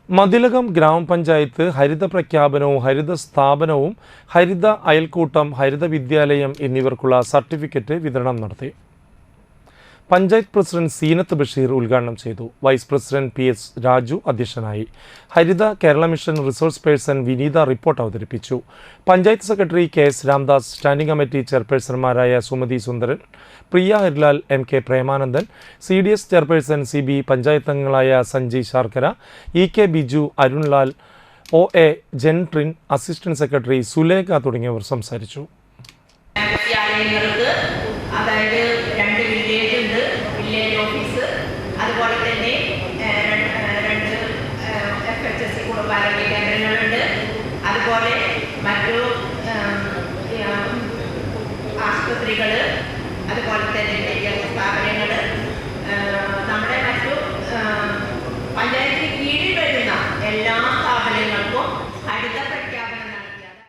മതിലകം ഗ്രാമപഞ്ചായത്ത് ഹരിത പ്രഖ്യാപനവും ഹരിത സ്ഥാപനവും ഹരിത അയൽക്കൂട്ടം ഹരിത വിദ്യാലയം എന്നിവർക്കുള്ള സർട്ടിഫിക്കറ്റ് വിതരണം നടത്തി. പഞ്ചായത്ത് പ്രസിഡന്റ് സീനത്ത് ബഷീർ ഉദ്ഘാടനം ചെയ്തു. വൈസ് പ്രസിഡന്റ് PS രാജു അധ്യക്ഷനായി. Haritha Kerala mission resource person Vineetha report അവതരിപ്പിച്ചു. Panchayat secretary KS Ramdas, standing committee ചെയർപേഴ്സൺമാരായ Sumathi Sundaran, Priya Harilal, MK Premanandan, CDS chairperson CB, panchayat അംഗങ്ങളായ Sanji Sharkara, EK Biju, Arunlal, OA Gentrin, assistant secretary Sulekha തുടങ്ങിയവർ സംസാരിച്ചു. അതായത് 2 വില്ലേജ് ഉണ്ട്, വില്ലേജ് ഓഫീസ്, അതുപോലെ തന്നെ 2 FHSC കുടുംബാരോഗ്യ കേന്ദ്രങ്ങളുണ്ട്. അതുപോലെ മറ്റു ആശുപത്രികൾ, അതുപോലെ തന്നെ വിദ്യാഭ്യാസ സ്ഥാപനങ്ങൾ, നമ്മുടെ മറ്റു പഞ്ചായത്തിന് കീഴിൽ വരുന്ന എല്ലാ സ്ഥാപനങ്ങൾക്കും ഹരിത പ്രഖ്യാപനം